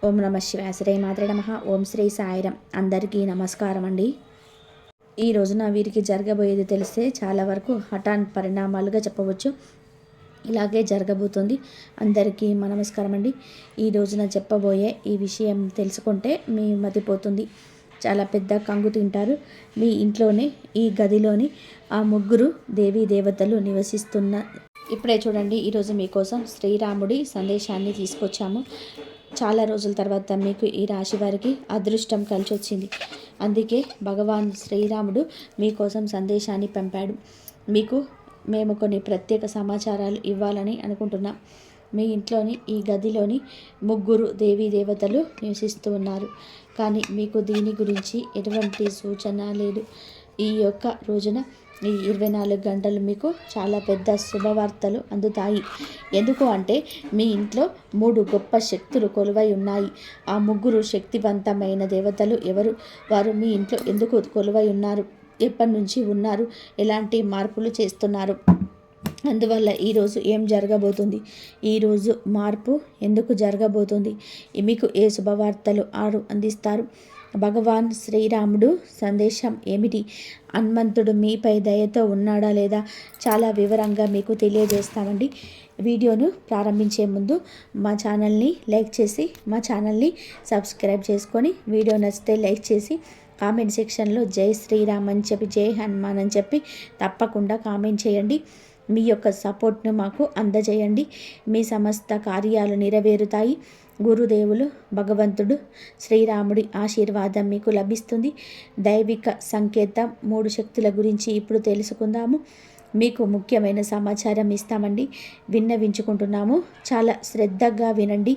ఓం నమ శివాయ. శ్రీ మాత్రే నమః. ఓం శ్రీ సాయిరం. అందరికీ నమస్కారం అండి. ఈ రోజున వీరికి జరగబోయేది తెలిస్తే చాలా వరకు హఠాన్ పరిణామాలుగా చెప్పవచ్చు. ఇలాగే జరగబోతుంది. అందరికీ నమస్కారం అండి. ఈ రోజున చెప్పబోయే ఈ విషయం తెలుసుకుంటే మీ మతిపోతుంది. చాలా పెద్ద కంగు తింటారు. మీ ఇంట్లోనే ఈ గదిలోని ఆ ముగ్గురు దేవీ దేవతలు నివసిస్తున్న ఇప్పుడే చూడండి. ఈరోజు మీకోసం శ్రీరాముడి సందేశాన్ని తీసుకొచ్చాము. చాలా రోజుల తర్వాత మీకు ఈ రాశి వారికి అదృష్టం కలిసి వచ్చింది. అందుకే భగవాన్ శ్రీరాముడు మీకోసం సందేశాన్ని పంపాడు. మీకు మేము కొన్ని ప్రత్యేక సమాచారాలు ఇవ్వాలని అనుకుంటున్నాం. మీ ఇంట్లోని ఈ గదిలోని ముగ్గురు దేవీ దేవతలు నివసిస్తూ ఉన్నారు. కానీ మీకు దీని గురించి ఎటువంటి సూచన లేదు. ఈ యొక్క రోజున ఈ 24 గంటలు మీకు చాలా పెద్ద శుభవార్తలు అందుతాయి. ఎందుకు అంటే మీ ఇంట్లో 3 గొప్ప శక్తులు కొలువై ఉన్నాయి. ఆ ముగ్గురు శక్తివంతమైన దేవతలు ఎవరు? వారు మీ ఇంట్లో ఎందుకు కొలువై ఉన్నారు? ఎప్పటి నుంచి ఉన్నారు? ఎలాంటి మార్పులు చేస్తున్నారు? అందువల్ల ఈరోజు ఏం జరగబోతుంది? ఈరోజు మార్పు ఎందుకు జరగబోతుంది? మీకు ఏ శుభవార్తలు అందిస్తారు? భగవాన్ శ్రీరాముడు సందేశం ఏమిటి? హనుమంతుడు మీపై దయతో ఉన్నాడా లేదా? చాలా వివరంగా మీకు తెలియజేస్తామండి. వీడియోను ప్రారంభించే ముందు మా ఛానల్ని లైక్ చేసి మా ఛానల్ని సబ్స్క్రైబ్ చేసుకొని, వీడియో నచ్చితే లైక్ చేసి కామెంట్ సెక్షన్లో జై శ్రీరామ్ అని చెప్పి, జై హనుమాన్ అని చెప్పి తప్పకుండా కామెంట్ చేయండి. మీ యొక్క సపోర్ట్ను మాకు అందజేయండి. మీ సమస్త కార్యాలు నెరవేరుతాయి. గురుదేవులు భగవంతుడు శ్రీరాముడి ఆశీర్వాదం మీకు లభిస్తుంది. దైవిక సంకేతం 3 శక్తుల గురించి ఇప్పుడు తెలుసుకుందాము. మీకు ముఖ్యమైన సమాచారం ఇస్తామండి. విన్నవించుకుంటున్నాము. చాలా శ్రద్ధగా వినండి.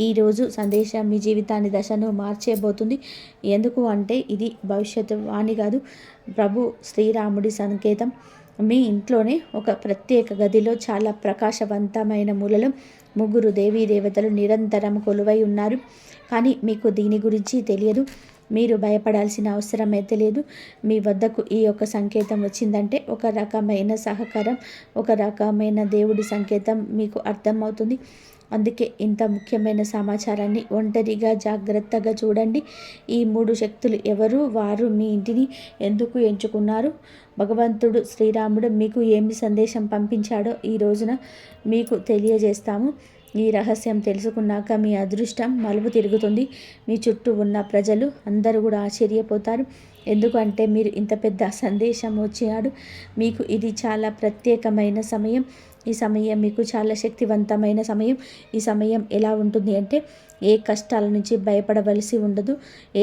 ఈరోజు సందేశం మీ జీవితాన్ని దశను మార్చేబోతుంది. ఎందుకు అంటే ఇది భవిష్యత్తు వాణి కాదు, ప్రభు శ్రీరాముడి సంకేతం. మీ ఇంట్లోనే ఒక ప్రత్యేక గదిలో చాలా ప్రకాశవంతమైన మూలలో ముగ్గురు దేవీ దేవతలు నిరంతరం కొలువై ఉన్నారు. కానీ మీకు దీని గురించి తెలియదు. మీరు భయపడాల్సిన అవసరం అయితే లేదు. మీ వద్దకు ఈ యొక్క సంకేతం వచ్చిందంటే ఒక రకమైన సహకారం, ఒక రకమైన దేవుడి సంకేతం మీకు అర్థమవుతుంది. అందుకే ఇంత ముఖ్యమైన సమాచారాన్ని ఒంటరిగా జాగ్రత్తగా చూడండి. ఈ 3 శక్తులు ఎవరు? వారు మీ ఇంటిని ఎందుకు ఎంచుకున్నారు? భగవంతుడు శ్రీరాముడు మీకు ఏమి సందేశం పంపించాడో ఈ రోజున మీకు తెలియజేస్తాము. ఈ రహస్యం తెలుసుకున్నాక మీ అదృష్టం మలుపు తిరుగుతుంది. మీ చుట్టూ ఉన్న ప్రజలు అందరూ కూడా ఆశ్చర్యపోతారు. ఎందుకంటే మీరు ఇంత పెద్ద సందేశం వచ్చాడు. మీకు ఇది చాలా ప్రత్యేకమైన సమయం. ఈ సమయం మీకు చాలా శక్తివంతమైన సమయం. ఈ సమయం ఎలా ఉంటుంది అంటే ఏ కష్టాల నుంచి భయపడవలసి ఉండదు.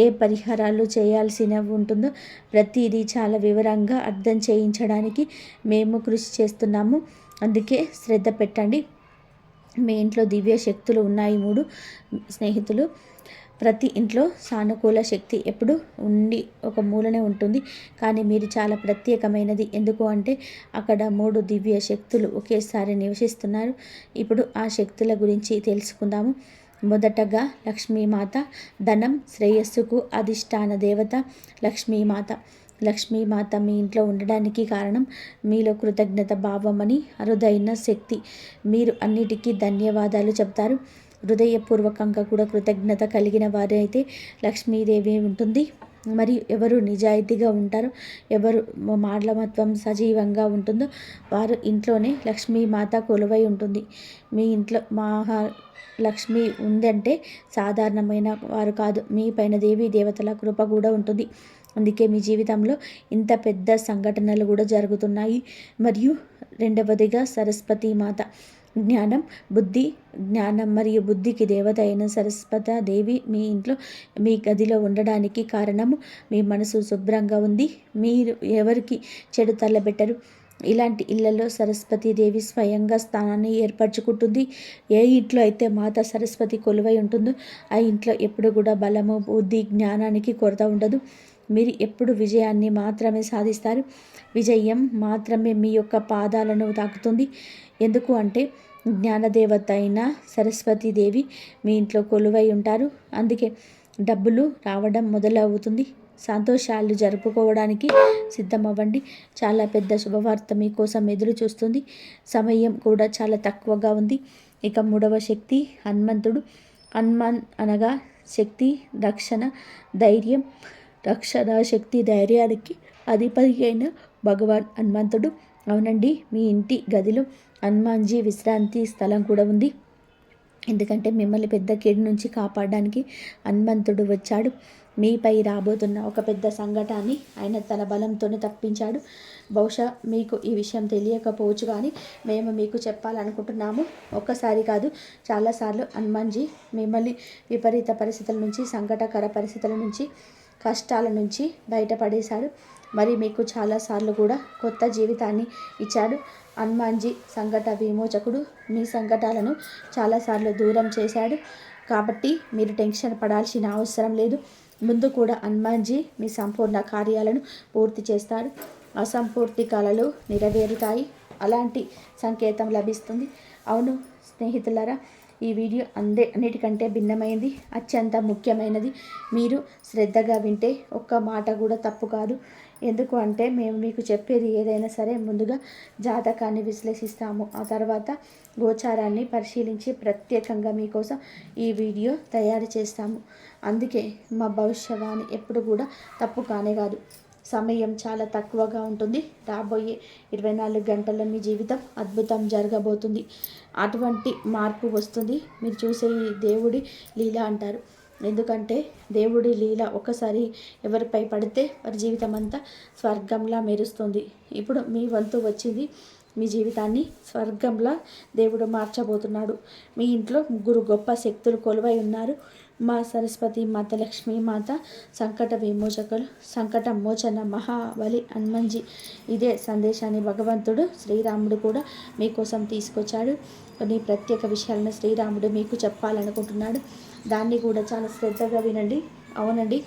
ఏ పరిహారాలు చేయాల్సిన ఉంటుందో ప్రతిదీ చాలా వివరంగా అర్థం చేయించడానికి మేము కృషి చేస్తున్నాము. అందుకే శ్రద్ధ పెట్టండి. మీ ఇంట్లో దివ్య శక్తులు ఉన్నాయి. 3 స్నేహితులు. ప్రతి ఇంట్లో సానుకూల శక్తి ఎప్పుడు ఉండి ఒక మూలనే ఉంటుంది. కానీ మీరు చాలా ప్రత్యేకమైనది. ఎందుకు అంటే అక్కడ 3 దివ్య శక్తులు ఒకేసారి నివసిస్తున్నారు. ఇప్పుడు ఆ శక్తుల గురించి తెలుసుకుందాము. మొదటగా లక్ష్మీమాత, ధనం శ్రేయస్సుకు అధిష్టాన దేవత లక్ష్మీమాత. లక్ష్మీమాత మీ ఇంట్లో ఉండడానికి కారణం మీలో కృతజ్ఞత భావం అని అరుదైన శక్తి. మీరు అన్నిటికీ ధన్యవాదాలు చెప్తారు. హృదయపూర్వకంగా కూడా కృతజ్ఞత కలిగిన వారైతే లక్ష్మీదేవి ఉంటుంది. మరియు ఎవరు నిజాయితీగా ఉంటారో, ఎవరు మాటలమత్వం సజీవంగా ఉంటుందో వారు ఇంట్లోనే లక్ష్మీమాత కొలువై ఉంటుంది. మీ ఇంట్లో లక్ష్మి ఉందంటే సాధారణమైన వారు కాదు. మీ పైన దేవీ దేవతల కృప కూడా ఉంటుంది. అందుకే మీ జీవితంలో ఇంత పెద్ద సంఘటనలు కూడా జరుగుతున్నాయి. మరియు రెండవదిగా సరస్వతి మాత. జ్ఞానం, బుద్ధి, జ్ఞానం మరియు బుద్ధికి దేవత అయిన సరస్వతి దేవి మీ ఇంట్లో మీ గదిలో ఉండడానికి కారణము మీ మనసు శుభ్రంగా ఉంది. మీరు ఎవరికి చెడు తల్లబెట్టరు. ఇలాంటి ఇళ్లలో సరస్వతీదేవి స్వయంగా స్థానాన్ని ఏర్పరచుకుంటుంది. ఏ ఇంట్లో అయితే మాత సరస్వతి కొలువై ఉంటుందో ఆ ఇంట్లో ఎప్పుడు కూడా బలము, బుద్ధి, జ్ఞానానికి కొరత ఉండదు. మీరు ఎప్పుడు విజయాన్ని మాత్రమే సాధిస్తారు. విజయం మాత్రమే మీ యొక్క పాదాలను తాకుతుంది. ఎందుకు అంటే జ్ఞానదేవత అయిన సరస్వతీదేవి మీ ఇంట్లో కొలువై ఉంటారు. అందుకే డబ్బులు రావడం మొదలవుతుంది. సంతోషాలు జరుపుకోవడానికి సిద్ధమవ్వండి. చాలా పెద్ద శుభవార్త మీకోసం ఎదురు చూస్తుంది. సమయం కూడా చాలా తక్కువగా ఉంది. ఇక 3వ శక్తి హనుమంతుడు. హనుమాన్ అనగా శక్తి, రక్షణ, ధైర్యం. రక్షణ, శక్తి, ధైర్యానికి అధిపతి అయిన భగవాన్ హనుమంతుడు. అవునండి, మీ ఇంటి గదిలో హనుమాన్జీ విశ్రాంతి స్థలం కూడా ఉంది. ఎందుకంటే మిమ్మల్ని పెద్ద కీడు నుంచి కాపాడడానికి హనుమంతుడు వచ్చాడు. మీపై రాబోతున్న ఒక పెద్ద సంఘటనని ఆయన తన బలంతోనే తప్పించాడు. బహుశా మీకు ఈ విషయం తెలియకపోవచ్చు, కానీ మేము మీకు చెప్పాలనుకుంటున్నాము. ఒక్కసారి కాదు, చాలాసార్లు హనుమాన్జీ మిమ్మల్ని విపరీత పరిస్థితుల నుంచి, సంకటకర పరిస్థితుల నుంచి, కష్టాల నుంచి బయటపడేశాడు. మరి మీకు చాలాసార్లు కూడా కొత్త జీవితాన్ని ఇచ్చాడు. హనుమాన్జీ సంకట విమోచకుడు. మీ సంకటాలను చాలాసార్లు దూరం చేశాడు. కాబట్టి మీరు టెన్షన్ పడాల్సిన అవసరం లేదు. ముందు కూడా హనుమాన్జీ మీ సంపూర్ణ కార్యాలను పూర్తి చేస్తాడు. అసంపూర్తి కళలు నెరవేరుతాయి. అలాంటి సంకేతం లభిస్తుంది. అవును స్నేహితులారా, ఈ వీడియో అన్నిటికంటే భిన్నమైనది, అత్యంత ముఖ్యమైనది. మీరు శ్రద్ధగా వింటే ఒక్క మాట కూడా తప్పు కాదు. ఎందుకు అంటే మేము మీకు చెప్పేది ఏదైనా సరే ముందుగా జాతకాన్ని విశ్లేషిస్తాము. ఆ తర్వాత గోచారాన్ని పరిశీలించి ప్రత్యేకంగా మీకోసం ఈ వీడియో తయారు చేస్తాము. అందుకే మా భవిష్యవాణి ఎప్పుడు కూడా తప్పు కానే కాదు. సమయం చాలా తక్కువగా ఉంటుంది. రాబోయే 24 గంటల్లో మీ జీవితం అద్భుతం జరగబోతుంది. అటువంటి మార్పు వస్తుంది. మీరు చూసే ఈ దేవుడి లీల అంటారు. ఎందుకంటే దేవుడి లీల ఒకసారి ఎవరిపై పడితే వారి జీవితం అంతా స్వర్గంలా మెరుస్తుంది. ఇప్పుడు మీ వంతు వచ్చింది. మీ జీవితాన్ని స్వర్గంలా దేవుడు మార్చబోతున్నాడు. మీ ఇంట్లో 3 గొప్ప శక్తులు కొలువై ఉన్నారు. మా సరస్వతి మాత, లక్ష్మీ మాత, సంకట విమోచకులు, సంకట మోచన మహాబలి హనుమాన్జీ. ఇదే సందేశాన్ని భగవంతుడు శ్రీరాముడు కూడా మీకోసం తీసుకొచ్చాడు. కొన్ని ప్రత్యేక విషయాలను శ్రీరాముడు మీకు చెప్పాలనుకుంటున్నాడు. దాన్ని కూడా చాలా శ్రద్ధగా వినండి. అవునండి,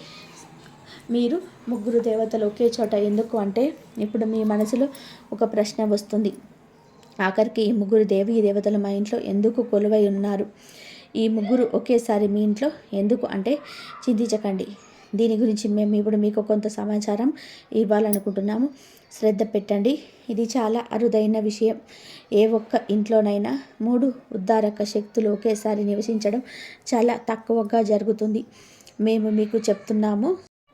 మీరు 3 దేవతలు ఒకే చోట ఎందుకు అంటే, ఇప్పుడు మీ మనసులో ఒక ప్రశ్న వస్తుంది. ఆఖరికి ఈ 3 దేవీ దేవతలు మా ఇంట్లో ఎందుకు కొలువై ఉన్నారు? ఈ 3 ఒకేసారి మీ ఇంట్లో ఎందుకు అంటే, చింతించకండి. దీని గురించి మేము ఇప్పుడు మీకు కొంత సమాచారం ఇవ్వాలనుకుంటున్నాము. శ్రద్ధ పెట్టండి. ఇది చాలా అరుదైన విషయం. ఏ ఒక్క ఇంట్లోనైనా 3 ఉద్ధారక శక్తులు ఒకేసారి నివసించడం చాలా తక్కువగా జరుగుతుంది. మేము మీకు చెప్తున్నాము.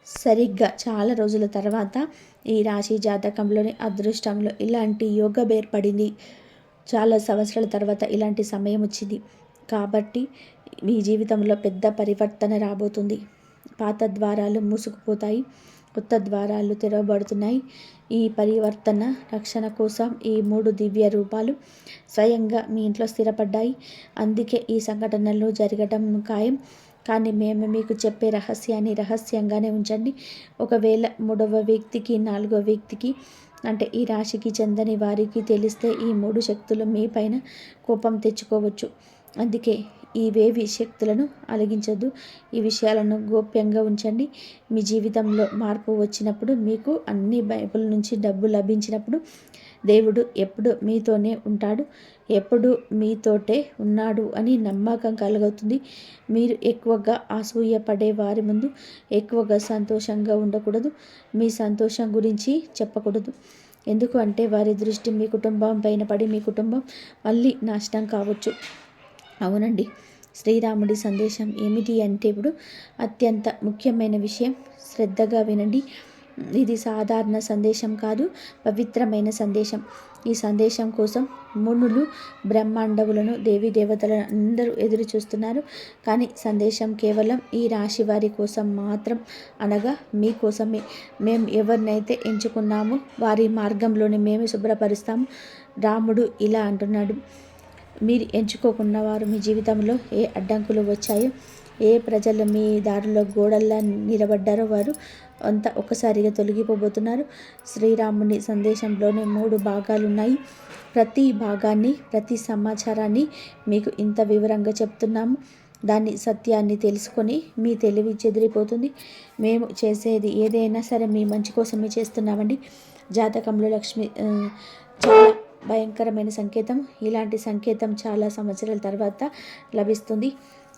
సరిగ్గా చాలా రోజుల తర్వాత ఈ రాశి జాతకంలోని అదృష్టంలో ఇలాంటి యోగం ఏర్పడింది. చాలా సంవత్సరాల తర్వాత ఇలాంటి సమయం వచ్చింది. కాబట్టి మీ జీవితంలో పెద్ద పరివర్తన రాబోతుంది. పాత ద్వారాలు మూసుకుపోతాయి, కొత్త ద్వారాలు తెరవబడుతున్నాయి. ఈ పరివర్తన రక్షణ కోసం ఈ 3 దివ్య రూపాలు స్వయంగా మీ ఇంట్లో స్థిరపడ్డాయి. అందుకే ఈ సంఘటనలు జరగడం ఖాయం. కానీ మేము మీకు చెప్పే రహస్యాన్ని రహస్యంగానే ఉంచండి. ఒకవేళ 3వ వ్యక్తికి, 4వ వ్యక్తికి అంటే ఈ రాశికి చెందని వారికి తెలిస్తే ఈ 3 శక్తులు మీ పైన కోపం తెచ్చుకోవచ్చు. అందుకే ఇవేవి శక్తులను అలిగించొద్దు. ఈ విషయాలను గోప్యంగా ఉంచండి. మీ జీవితంలో మార్పు వచ్చినప్పుడు, మీకు అన్ని వైపుల నుంచి డబ్బు లభించినప్పుడు దేవుడు ఎప్పుడు మీతోనే ఉంటాడు, ఎప్పుడు మీతోటే ఉన్నాడు అని నమ్మకం కలుగుతుంది. మీరు ఎక్కువగా అసూయపడే వారి ముందు ఎక్కువగా సంతోషంగా ఉండకూడదు. మీ సంతోషం గురించి చెప్పకూడదు. ఎందుకు అంటే వారి దృష్టి మీ కుటుంబం పైన పడి మీ కుటుంబం మళ్ళీ నాశనం కావచ్చు. అవునండి, శ్రీరాముడి సందేశం ఏమిటి అంటే ఇప్పుడు అత్యంత ముఖ్యమైన విషయం. శ్రద్ధగా వినండి. ఇది సాధారణ సందేశం కాదు, పవిత్రమైన సందేశం. ఈ సందేశం కోసం మునులు, బ్రహ్మాండవులను, దేవీ దేవతలను అందరూ ఎదురు చూస్తున్నారు. కానీ సందేశం కేవలం ఈ రాశి వారి కోసం మాత్రం, అనగా మీకోసమే. మేము ఎవరినైతే ఎంచుకున్నామో వారి మార్గంలోనే మేము శుభ్రపరుస్తాము. రాముడు ఇలా అంటున్నాడు, మీరు ఎంచుకోకున్న వారు మీ జీవితంలో ఏ అడ్డంకులు వచ్చాయో, ఏ ప్రజలు మీ దారిలో గోడల్లా నిలబడ్డారో వారు అంతా ఒక్కసారిగా తొలగిపోబోతున్నారు. శ్రీరాముని సందేశంలోనే 3 భాగాలు ఉన్నాయి. ప్రతి భాగాన్ని, ప్రతి సమాచారాన్ని మీకు ఇంత వివరంగా చెప్తున్నాము. దాన్ని సత్యాన్ని తెలుసుకొని మీ తెలివి చెదిరిపోతుంది. మేము చేసేది ఏదైనా సరే మీ మంచి కోసమే చేస్తున్నామండి. జాతకంలో లక్ష్మి చాలా భయంకరమైన సంకేతం. ఇలాంటి సంకేతం చాలా సంవత్సరాల తర్వాత లభిస్తుంది.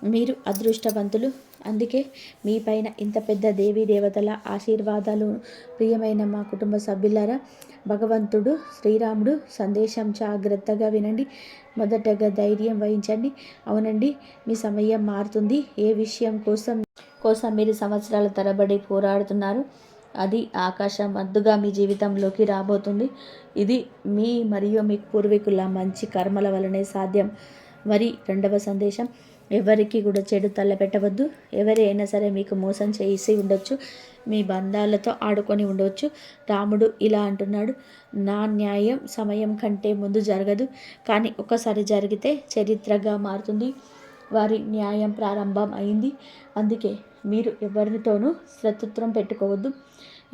మీరు అదృష్టవంతులు. అందుకే మీ పైన ఇంత పెద్ద దేవీ దేవతల ఆశీర్వాదాలు. ప్రియమైన మా కుటుంబ సభ్యులారా, భగవంతుడు శ్రీరాముడు సందేశం జాగ్రత్తగా వినండి. మొదటగా ధైర్యం వహించండి. అవునండి, మీ సమయం మారుతుంది. ఏ విషయం కోసం మీరు సంవత్సరాల తరబడి పోరాడుతున్నారు, అది ఆకాశం అద్దుగా మీ జీవితంలోకి రాబోతుంది. ఇది మీ మరియు మీ పూర్వీకుల మంచి కర్మల వలనే సాధ్యం. మరి రెండవ సందేశం, ఎవరికి కూడా చెడు తలపెట్టవద్దు. ఎవరి అయినా సరే మీకు మోసం చేసి ఉండొచ్చు, మీ బంధాలతో ఆడుకొని ఉండవచ్చు. రాముడు ఇలా అంటున్నాడు, నా న్యాయం సమయం కంటే ముందు జరగదు, కానీ ఒకసారి జరిగితే చరిత్రగా మారుతుంది. వారి న్యాయం ప్రారంభం అయింది. అందుకే మీరు ఎవరితోనూ శత్రుత్వం పెట్టుకోవద్దు,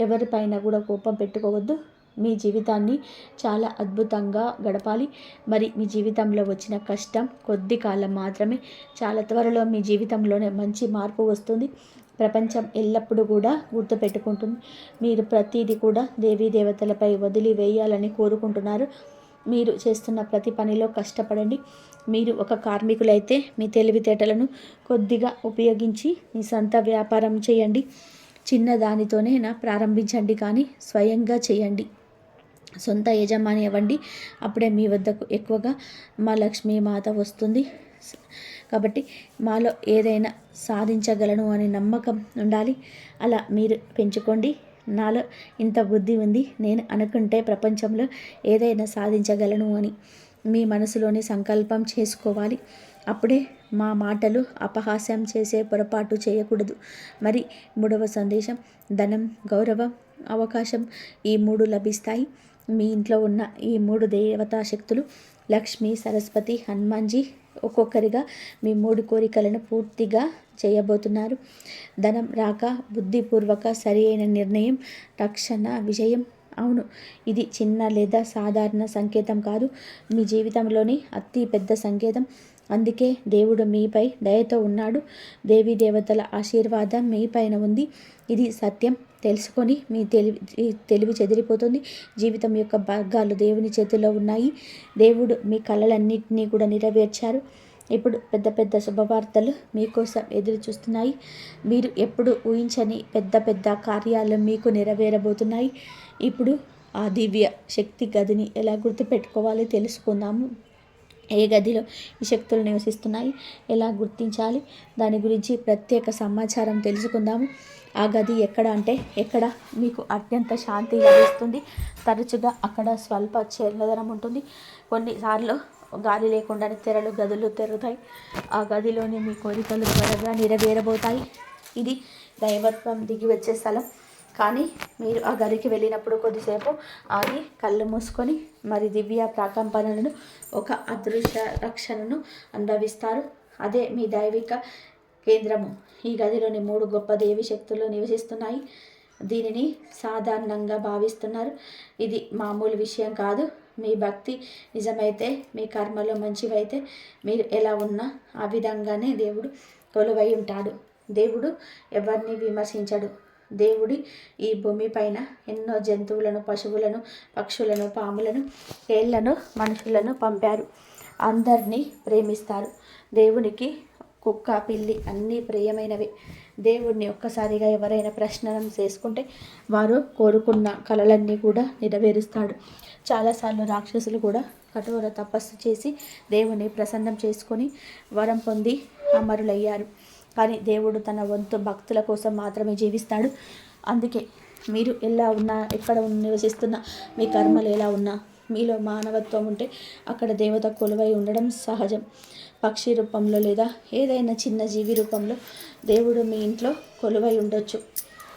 ఎవరిపైన కూడా కోపం పెట్టుకోవద్దు. మీ జీవితాన్ని చాలా అద్భుతంగా గడపాలి. మరి మీ జీవితంలో వచ్చిన కష్టం కొద్ది కాలం మాత్రమే. చాలా త్వరలో మీ జీవితంలోనే మంచి మార్పు వస్తుంది. ప్రపంచం ఎల్లప్పుడూ కూడా గుర్తుపెట్టుకుంటుంది, మీరు ప్రతిదీ కూడా దేవీ దేవతలపై వదిలివేయాలని కోరుకుంటున్నారు. మీరు చేస్తున్న ప్రతి పనిలో కష్టపడండి. మీరు ఒక కార్మికులైతే మీ తెలివితేటలను కొద్దిగా ఉపయోగించి మీ సొంత వ్యాపారం చేయండి. చిన్న దానితోనైనా ప్రారంభించండి, కానీ స్వయంగా చేయండి. సొంత యజమాని అవ్వండి. అప్పుడే మీ వద్దకు ఎక్కువగా మా లక్ష్మీ మాత వస్తుంది. కాబట్టి మాలో ఏదైనా సాధించగలను అనే నమ్మకం ఉండాలి. అలా మీరు పెంచుకోండి. నాలో ఇంత బుద్ధి ఉంది, నేను అనుకుంటే ప్రపంచంలో ఏదైనా సాధించగలను అని మీ మనసులోని సంకల్పం చేసుకోవాలి. అప్పుడే మా మాటలు అపహాస్యం చేసే పొరపాటు చేయకూడదు. మరి మూడవ సందేశం, ధనం, గౌరవం, అవకాశం, ఈ మూడు లభిస్తాయి. మీ ఇంట్లో ఉన్న ఈ మూడు దేవతా శక్తులు లక్ష్మి, సరస్వతి, హనుమాన్జీ ఒక్కొక్కరిగా మీ మూడు కోరికలను పూర్తిగా చేయబోతున్నారు. ధనం రాక, బుద్ధిపూర్వక సరి అయిన నిర్ణయం, రక్షణ, విజయం. అవును, ఇది చిన్న లేదా సాధారణ సంకేతం కాదు, మీ జీవితంలోని అతి పెద్ద సంకేతం. అందుకే దేవుడు మీపై దయతో ఉన్నాడు. దేవీ దేవతల ఆశీర్వాదం మీ పైన ఉంది. ఇది సత్యం తెలుసుకొని మీ తెలివి చెదిరిపోతుంది. జీవితం యొక్క భాగాలు దేవుని చేతిలో ఉన్నాయి. దేవుడు మీ కలలన్నింటినీ కూడా నెరవేర్చారు. ఇప్పుడు పెద్ద పెద్ద శుభవార్తలు మీకోసం ఎదురు చూస్తున్నాయి. మీరు ఎప్పుడు ఊహించని పెద్ద పెద్ద కార్యాలు మీకు నెరవేరబోతున్నాయి. ఇప్పుడు ఆ దివ్య శక్తి గదిని ఎలా గుర్తుపెట్టుకోవాలో తెలుసుకుందాము. ఏ గదిలో ఈ శక్తులు నివసిస్తున్నాయి, ఎలా గుర్తించాలి, దాని గురించి ప్రత్యేక సమాచారం తెలుసుకుందాము. ఆ గది ఎక్కడ అంటే ఎక్కడ మీకు అత్యంత శాంతి లభిస్తుంది. తరచుగా అక్కడ స్వల్ప చల్లదనం ఉంటుంది. కొన్నిసార్లు గాలి లేకుండానే గదులు తెరుతాయి. ఆ గదిలోని మీ కోరికలు త్వరగా నెరవేరబోతాయి. ఇది దైవత్వం దిగి వచ్చే స్థలం. కానీ మీరు ఆ గదికి వెళ్ళినప్పుడు కొద్దిసేపు ఆగి కళ్ళు మూసుకొని మరి దివ్య ప్రకంపనలను, ఒక అదృశ్య రక్షణను అనుభవిస్తారు. అదే మీ దైవిక కేంద్రము. ఈ గదిలోని మూడు గొప్ప దేవి శక్తులు నివసిస్తున్నాయి. దీనిని సాధారణంగా భావిస్తున్నారు. ఇది మామూలు విషయం కాదు. మీ భక్తి నిజమైతే, మీ కర్మలు మంచివైతే, మీరు ఎలా ఉన్నా ఆ విధంగానే దేవుడు కొలువై ఉంటాడు. దేవుడు ఎవరిని విమర్శించడు. దేవుడి ఈ భూమిపైన ఎన్నో జంతువులను, పశువులను, పక్షులను, పాములను, తేళ్లను, మనుషులను పంపారు. అందరినీ ప్రేమిస్తారు. దేవునికి కుక్క, పిల్లి అన్నీ ప్రియమైనవి. దేవుడిని ఒక్కసారిగా ఎవరైనా ప్రశ్న చేసుకుంటే వారు కోరుకున్న కలలన్నీ కూడా నెరవేరుస్తాడు. చాలాసార్లు రాక్షసులు కూడా కఠోర తపస్సు చేసి దేవుని ప్రసన్నం చేసుకొని వరం పొంది అమరులయ్యారు. కానీ దేవుడు తన వంతు భక్తుల కోసం మాత్రమే జీవిస్తాడు. అందుకే మీరు ఎలా ఉన్నా, ఎక్కడ నివసిస్తున్నా, మీ కర్మలు ఎలా ఉన్నా, మీలో మానవత్వం ఉంటే అక్కడ దేవత కొలువై ఉండడం సహజం. పక్షి రూపంలో లేదా ఏదైనా చిన్న జీవి రూపంలో దేవుడు మీ ఇంట్లో కొలువై ఉండొచ్చు.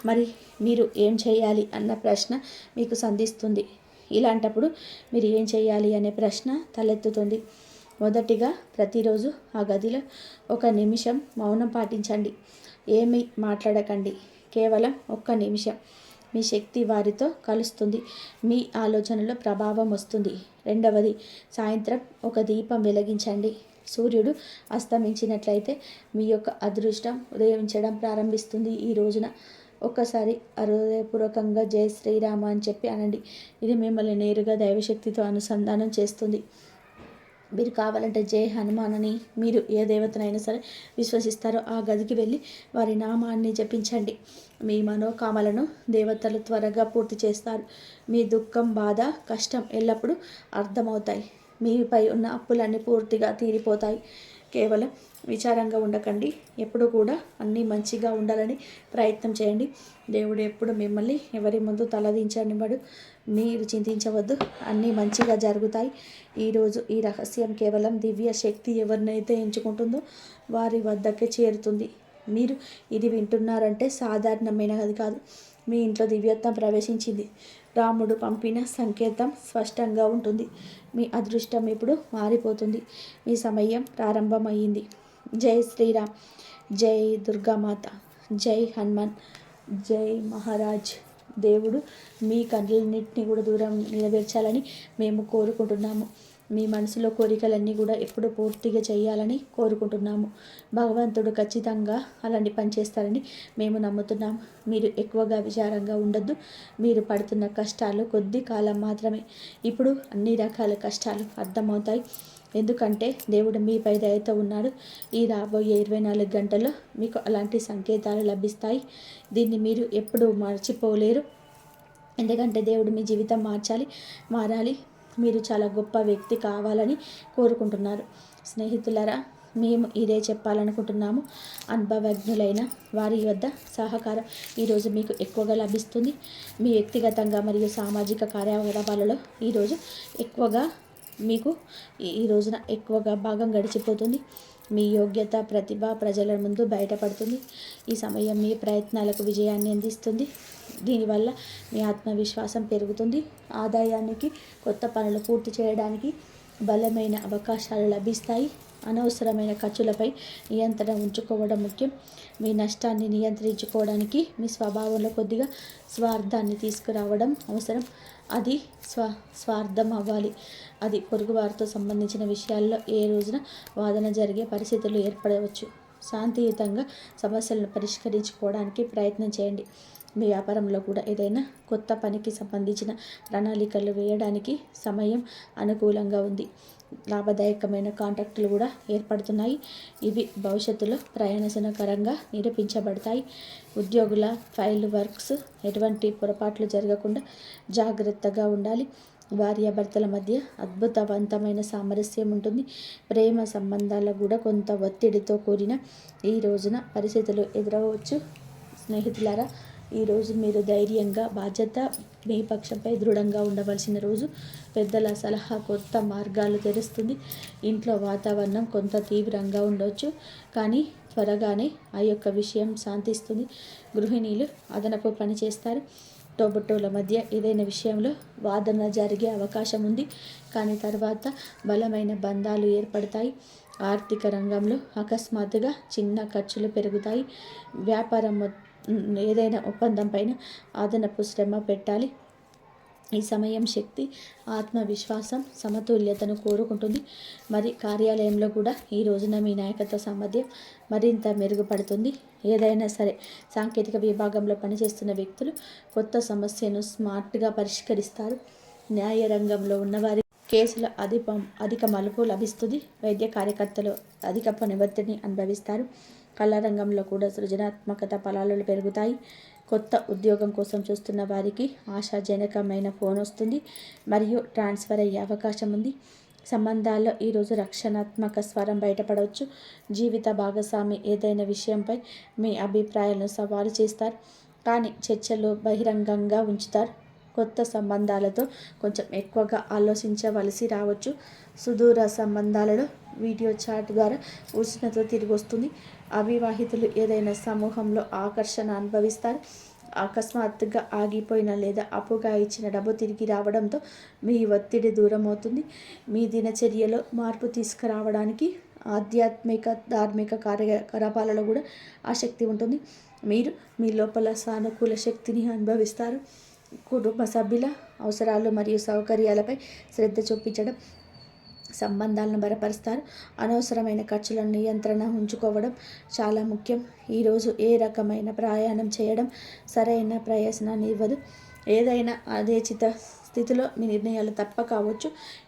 మరి మీరు ఏం చేయాలి అన్న ప్రశ్న మీకు సంధిస్తుంది. ఇలాంటప్పుడు మీరు ఏం చేయాలి అనే ప్రశ్న తలెత్తుతుంది. మొదటిగా ప్రతిరోజు ఆ గదిలో 1 నిమిషం మౌనం పాటించండి. ఏమీ మాట్లాడకండి. కేవలం 1 నిమిషం. మీ శక్తి వారితో కలుస్తుంది. మీ ఆలోచనలో ప్రభావం వస్తుంది. రెండవది, సాయంత్రం 1 దీపం వెలిగించండి. సూర్యుడు అస్తమించినట్లయితే మీ యొక్క అదృష్టం ఉదయించడం ప్రారంభిస్తుంది. ఈ రోజున ఒక్కసారి హృదయపూర్వకంగా జై శ్రీరామ అని చెప్పి అనండి. ఇది మిమ్మల్ని నేరుగా దైవశక్తితో అనుసంధానం చేస్తుంది. మీరు కావాలంటే జై హనుమాన్ అని మీరు ఏ దేవతనైనా సరే విశ్వసిస్తారో ఆ గదికి వెళ్ళి వారి నామాన్ని జపించండి. మీ మనోకామలను దేవతలు త్వరగా పూర్తి చేస్తారు. మీ దుఃఖం, బాధ, కష్టం ఎల్లప్పుడూ అర్థమవుతాయి. మీపై ఉన్న అప్పులన్నీ పూర్తిగా తీరిపోతాయి. కేవలం విచారంగా ఉండకండి. ఎప్పుడు కూడా అన్నీ మంచిగా ఉండాలని ప్రయత్నం చేయండి. దేవుడు ఎప్పుడు మిమ్మల్ని ఎవరి ముందు తలదించనివ్వడు. మీరు చింతించవద్దు, అన్నీ మంచిగా జరుగుతాయి. ఈరోజు ఈ రహస్యం కేవలం దివ్య శక్తి ఎవరినైతే ఎంచుకుంటుందో వారి వద్దకే చేరుతుంది. మీరు ఇది వింటున్నారంటే సాధారణమైనది కాదు. మీ ఇంట్లో దివ్యత్వం ప్రవేశించింది. రాముడు పంపిన సంకేతం స్పష్టంగా ఉంటుంది. మీ అదృష్టం ఇప్పుడు మారిపోతుంది. మీ సమయం ప్రారంభమైంది. జై శ్రీరామ్, జై దుర్గామాత, జై హనుమాన్, జై మహారాజ్. దేవుడు మీ కన్నులన్నింటినీ కూడా దూరం నెరవేర్చాలని మేము కోరుకుంటున్నాము. మీ మనసులో కోరికలన్నీ కూడా ఎప్పుడు పూర్తిగా చేయాలని కోరుకుంటున్నాము. భగవంతుడు ఖచ్చితంగా అలాంటి పని చేస్తారని మేము నమ్ముతున్నాము. మీరు ఎక్కువగా విచారంగా ఉండొద్దు. మీరు పడుతున్న కష్టాలు కొద్ది కాలం మాత్రమే. ఇప్పుడు అన్ని రకాల కష్టాలు అర్థమవుతాయి. ఎందుకంటే దేవుడు మీపై దయతో ఉన్నాడు. ఈ రాబోయే 24 గంటల్లో మీకు అలాంటి సంకేతాలు లభిస్తాయి. దీన్ని మీరు ఎప్పుడూ మర్చిపోలేరు. ఎందుకంటే దేవుడు మీ జీవితం మారాలి. మీరు చాలా గొప్ప వ్యక్తి కావాలని కోరుకుంటున్నారు. స్నేహితులారా, మేము ఇదే చెప్పాలనుకుంటున్నాము. అనుభవజ్ఞులైన వారి వద్ద సహకారం ఈరోజు మీకు ఎక్కువగా లభిస్తుంది. మీ వ్యక్తిగతంగా మరియు సామాజిక కార్యకలాపాలలో ఈరోజు ఎక్కువగా మీకు ఈ రోజున ఎక్కువగా భాగం గడిచిపోతుంది. మీ యోగ్యత, ప్రతిభ ప్రజల ముందు బయటపడుతుంది. ఈ సమయం మీ ప్రయత్నాలకు విజయాన్ని అందిస్తుంది. దీనివల్ల మీ ఆత్మవిశ్వాసం పెరుగుతుంది. ఆదాయానికి, కొత్త పనులు పూర్తి చేయడానికి బలమైన అవకాశాలు లభిస్తాయి. అనవసరమైన ఖర్చులపై నియంత్రణ ఉంచుకోవడం ముఖ్యం. మీ నష్టాన్ని నియంత్రించుకోవడానికి మీ స్వభావంలో కొద్దిగా స్వార్థాన్ని తీసుకురావడం అవసరం. అది స్వార్థం అవ్వాలి. అది పొరుగువారితో సంబంధించిన విషయాల్లో ఏ రోజున వాదన జరిగే పరిస్థితులు ఏర్పడవచ్చు. శాంతియుతంగా సమస్యలను పరిష్కరించుకోవడానికి ప్రయత్నం చేయండి. మీ వ్యాపారంలో కూడా ఏదైనా కొత్త పనికి సంబంధించిన ప్రణాళికలు వేయడానికి సమయం అనుకూలంగా ఉంది. లాభదాయకమైన కాంట్రాక్టులు కూడా ఏర్పడుతున్నాయి. ఇవి భవిష్యత్తులో ప్రయోజనకరంగా నిరూపించబడతాయి. ఉద్యోగుల ఫైల్ వర్క్స్ ఎటువంటి పొరపాట్లు జరగకుండా జాగ్రత్తగా ఉండాలి. భార్యాభర్తల మధ్య అద్భుతవంతమైన సామరస్యం ఉంటుంది. ప్రేమ సంబంధాల్లో కూడా కొంత ఒత్తిడితో కూడిన ఈ రోజున పరిస్థితులు ఎదురవచ్చు. స్నేహితులారా, ఈరోజు మీరు ధైర్యంగా, బాధ్యత మీ పక్షంపై దృఢంగా ఉండవలసిన రోజు. పెద్దల సలహా కొత్త మార్గాలు తెరుస్తుంది. ఇంట్లో వాతావరణం కొంత తీవ్రంగా ఉండవచ్చు, కానీ త్వరగానే ఆ యొక్క విషయం శాంతిస్తుంది. గృహిణీలు అదనపు పని చేస్తారు. తోబుట్టువుల మధ్య ఏదైనా విషయంలో వాదన జరిగే అవకాశం ఉంది, కానీ తర్వాత బలమైన బంధాలు ఏర్పడతాయి. ఆర్థిక రంగంలో అకస్మాత్తుగా చిన్న ఖర్చులు పెరుగుతాయి. వ్యాపారం ఏదైనా ఒప్పందం పైన అదనపు శ్రమ పెట్టాలి. ఈ సమయం శక్తి, ఆత్మవిశ్వాసం, సమతుల్యతను కోరుకుంటుంది. మరి కార్యాలయంలో కూడా ఈ రోజున మీ నాయకత్వ సామర్థ్యం మరింత మెరుగుపడుతుంది. ఏదైనా సరే సాంకేతిక విభాగంలో పనిచేస్తున్న వ్యక్తులు కొత్త సమస్యను స్మార్ట్గా పరిష్కరిస్తారు. న్యాయ రంగంలో ఉన్నవారి కేసుల అధిక మలుపు లభిస్తుంది. వైద్య కార్యకర్తలు అధిక పని ఒత్తిడిని అనుభవిస్తారు. కళా రంగంలో కూడా సృజనాత్మకత ఫలాలు పెరుగుతాయి. కొత్త ఉద్యోగం కోసం చూస్తున్న వారికి ఆశాజనకమైన ఫోన్ వస్తుంది మరియు ట్రాన్స్ఫర్ అయ్యే అవకాశం ఉంది. సంబంధాల్లో ఈరోజు రక్షణాత్మక స్వరం బయటపడవచ్చు. జీవిత భాగస్వామి ఏదైనా విషయంపై మీ అభిప్రాయాలను సవాలు చేస్తారు, కానీ చర్చలు బహిరంగంగా ఉంచుతారు. కొత్త సంబంధాలతో కొంచెం ఎక్కువగా ఆలోచించవలసి రావచ్చు. సుదూర సంబంధాలలో వీడియో చాట్ ద్వారా ఉష్ణత తిరిగి వస్తుంది. అవివాహితులు ఏదైనా సమూహంలో ఆకర్షణ అనుభవిస్తారు. అకస్మాత్తుగా ఆగిపోయిన లేదా అప్పుగా ఇచ్చిన డబ్బు తిరిగి రావడంతో మీ ఒత్తిడి దూరం అవుతుంది. మీ దినచర్యలో మార్పు తీసుకురావడానికి ఆధ్యాత్మిక, ధార్మిక కార్యకలాపాలలో కూడా ఆసక్తి ఉంటుంది. మీరు మీ లోపల సానుకూల శక్తిని అనుభవిస్తారు. కుటుంబ సభ్యుల అవసరాలు మరియు సౌకర్యాలపై శ్రద్ధ చూపించడం సంబంధాలను బలపరుస్తారు. అనవసరమైన ఖర్చులను నియంత్రణ ఉంచుకోవడం చాలా ముఖ్యం. ఈరోజు ఏ రకమైన ప్రయాణం చేయడం సరైన ప్రయోజనాన్ని ఇవ్వదు. ఏదైనా అదేచిత స్థితిలో మీ నిర్ణయాలు తప్ప కావచ్చు.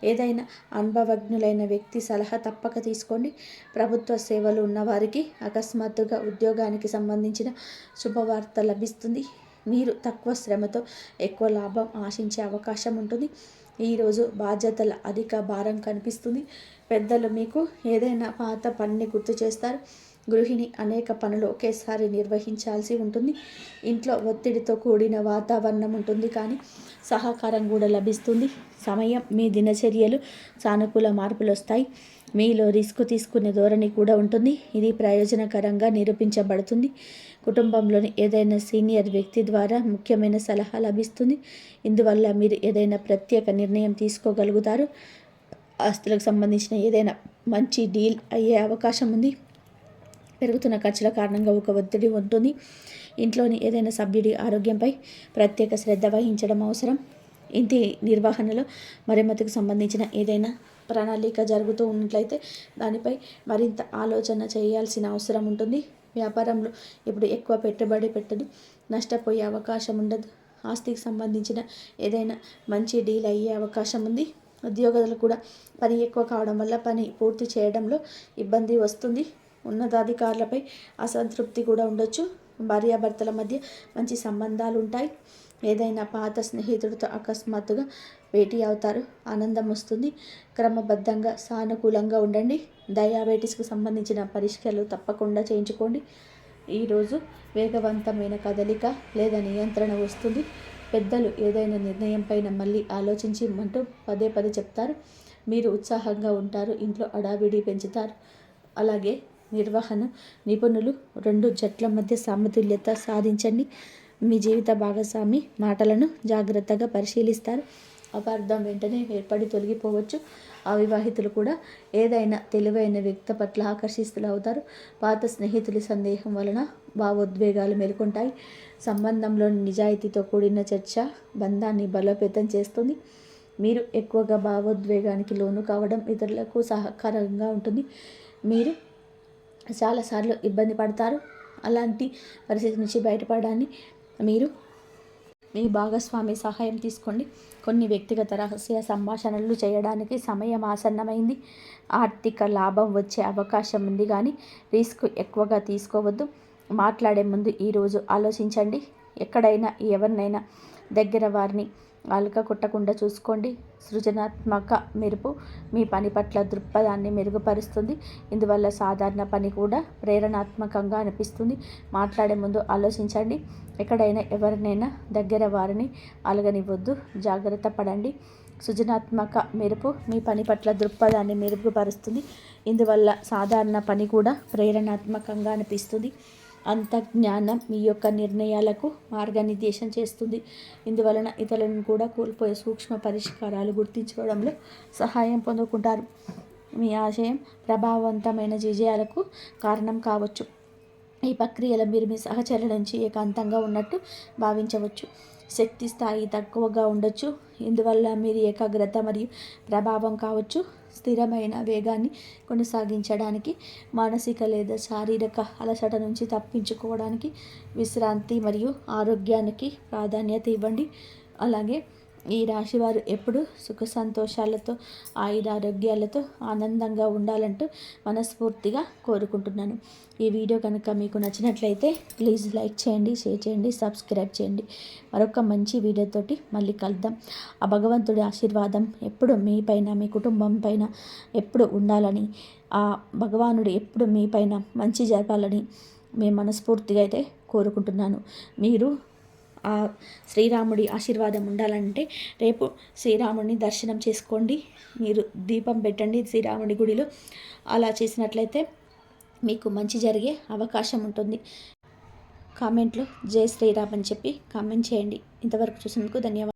ఏదైనా అనుభవజ్ఞులైన వ్యక్తి సలహా తప్పక తీసుకోండి. ప్రభుత్వ సేవలు ఉన్నవారికి అకస్మాత్తుగా ఉద్యోగానికి సంబంధించిన శుభవార్త లభిస్తుంది. మీరు తక్కువ శ్రమతో ఎక్కువ లాభం ఆశించే అవకాశం ఉంటుంది. ఈరోజు బాధ్యతల అధిక భారం కనిపిస్తుంది. పెద్దలు మీకు ఏదైనా పాత పనిని గుర్తు చేస్తారు. గృహిణి అనేక పనులు ఒకేసారి నిర్వహించాల్సి ఉంటుంది. ఇంట్లో ఒత్తిడితో కూడిన వాతావరణం ఉంటుంది, కానీ సహకారం కూడా లభిస్తుంది. సమయం మీ దినచర్యలు సానుకూల మార్పులు వస్తాయి. మీలో రిస్క్ తీసుకునే ధోరణి కూడా ఉంటుంది. ఇది ప్రయోజనకరంగా నిరూపించబడుతుంది. కుటుంబంలోని ఏదైనా సీనియర్ వ్యక్తి ద్వారా ముఖ్యమైన సలహా లభిస్తుంది. ఇందువల్ల మీరు ఏదైనా ప్రత్యేక నిర్ణయం తీసుకోగలుగుతారు. ఆస్తులకు సంబంధించిన ఏదైనా మంచి డీల్ అయ్యే అవకాశం ఉంది. పెరుగుతున్న ఖర్చుల కారణంగా ఒక ఒత్తిడి ఉంటుంది. ఇంట్లోని ఏదైనా సభ్యుడి ఆరోగ్యంపై ప్రత్యేక శ్రద్ధ వహించడం అవసరం. ఇంటి నిర్వహణలో మరమ్మతుకు సంబంధించిన ఏదైనా ప్రణాళిక జరుగుతూ ఉన్నట్లయితే దానిపై మరింత ఆలోచన చేయాల్సిన అవసరం ఉంటుంది. వ్యాపారంలో ఇప్పుడు ఎక్కువ పెట్టుబడి పెట్టదు, నష్టపోయే అవకాశం ఉండదు. ఆస్తికి సంబంధించిన ఏదైనా మంచి డీల్ అయ్యే అవకాశం ఉంది. ఉద్యోగులు కూడా పని ఎక్కువ కావడం వల్ల పని పూర్తి చేయడంలో ఇబ్బంది వస్తుంది. ఉన్నతాధికారులపై అసంతృప్తి కూడా ఉండొచ్చు. భార్యాభర్తల మధ్య మంచి సంబంధాలు ఉంటాయి. ఏదైనా పాత స్నేహితుడితో అకస్మాత్తుగా భేటీ అవుతారు, ఆనందం వస్తుంది. క్రమబద్ధంగా సానుకూలంగా ఉండండి. డయాబెటీస్కి సంబంధించిన పరీక్షలు తప్పకుండా చేయించుకోండి. ఈరోజు వేగవంతమైన కదలిక లేదా నియంత్రణ వస్తుంది. పెద్దలు ఏదైనా నిర్ణయం పైన మళ్ళీ ఆలోచించమంటూ పదే పదే చెప్తారు. మీరు ఉత్సాహంగా ఉంటారు, ఇంట్లో అడావిడి పెంచుతారు. అలాగే నిర్వహణ నిపుణులు 2 జట్ల మధ్య సమతుల్యత సాధించండి. మీ జీవిత భాగస్వామి మాటలను జాగ్రత్తగా పరిశీలిస్తారు. అపార్థం వెంటనే ఏర్పడి తొలగిపోవచ్చు. అవివాహితులు కూడా ఏదైనా తెలివైన వ్యక్తి పట్ల ఆకర్షితులవుతారు. పాత స్నేహితుల సందేహం వలన భావోద్వేగాలు మేల్కొంటాయి. సంబంధంలోని నిజాయితీతో కూడిన చర్చ బంధాన్ని బలోపేతం చేస్తుంది. మీరు ఎక్కువగా భావోద్వేగానికి లోను కావడం ఇతరులకు సహకారంగా ఉంటుంది. మీరు చాలాసార్లు ఇబ్బంది పడతారు. అలాంటి పరిస్థితి నుంచి బయటపడడానికి మీరు మీ భాగస్వామి సహాయం తీసుకోండి. కొన్ని వ్యక్తిగత రహస్య సంభాషణలు చేయడానికి సమయం ఆసన్నమైంది. ఆర్థిక లాభం వచ్చే అవకాశం ఉంది, కానీ రిస్క్ ఎక్కువగా తీసుకోవద్దు. మాట్లాడే ముందు ఈరోజు ఆలోచించండి. ఎక్కడైనా ఎవరినైనా దగ్గర వారిని అలక కొట్టకుండా చూసుకోండి. సృజనాత్మక మెరుపు మీ పని పట్ల దృక్పథాన్ని మెరుగుపరుస్తుంది. ఇందువల్ల సాధారణ పని కూడా ప్రేరణాత్మకంగా అనిపిస్తుంది. మాట్లాడే ముందు ఆలోచించండి. ఎక్కడైనా ఎవరినైనా దగ్గర వారిని అలగనివ్వద్దు, జాగ్రత్త పడండి. సృజనాత్మక మెరుపు మీ పని పట్ల దృక్పథాన్ని మెరుగుపరుస్తుంది. ఇందువల్ల సాధారణ పని కూడా ప్రేరణాత్మకంగా అనిపిస్తుంది. అంతర్జ్ఞానం మీ యొక్క నిర్ణయాలకు మార్గనిర్దేశం చేస్తుంది. ఇందువలన ఇతరులను కూడా కోల్పోయే సూక్ష్మ పరిష్కారాలు గుర్తించుకోవడంలో సహాయం పొందుకుంటారు. మీ ఆశయం ప్రభావవంతమైన విజయాలకు కారణం కావచ్చు. ఈ ప్రక్రియలో మీరు మీ సహచరుల నుంచి ఏకాంతంగా ఉన్నట్టు భావించవచ్చు. శక్తి స్థాయి తక్కువగా ఉండొచ్చు. ఇందువల్ల మీరు ఏకాగ్రత మరియు ప్రభావం కావచ్చు. స్థిరమైన వేగాన్ని కొనసాగించడానికి, మానసిక లేదా శారీరక అలసట నుంచి తప్పించుకోవడానికి విశ్రాంతి మరియు ఆరోగ్యానికి ప్రాధాన్యత ఇవ్వండి. అలాగే ఈ రాశివారు ఎప్పుడు సుఖ సంతోషాలతో, ఆయురారోగ్యాలతో ఆనందంగా ఉండాలంటూ మనస్ఫూర్తిగా కోరుకుంటున్నాను. ఈ వీడియో కనుక మీకు నచ్చినట్లయితే ప్లీజ్ లైక్ చేయండి, షేర్ చేయండి, సబ్స్క్రైబ్ చేయండి. మరొక మంచి వీడియోతోటి మళ్ళీ కలుద్దాం. ఆ భగవంతుడి ఆశీర్వాదం ఎప్పుడు మీ పైన, మీ కుటుంబం పైన ఎప్పుడు ఉండాలని, ఆ భగవానుడు ఎప్పుడు మీ పైన మంచి జరపాలని మేము మనస్ఫూర్తిగా అయితే కోరుకుంటున్నాను. మీరు ఆ శ్రీరాముడి ఆశీర్వాదం ఉండాలంటే రేపు శ్రీరాముడిని దర్శనం చేసుకోండి. మీరు దీపం పెట్టండి శ్రీరాముడి గుడిలో. అలా చేసినట్లయితే మీకు మంచి జరిగే అవకాశం ఉంటుంది. కామెంట్లో జై శ్రీరామ్ అని చెప్పి కామెంట్ చేయండి. ఇంతవరకు చూసినందుకు ధన్యవాదాలు.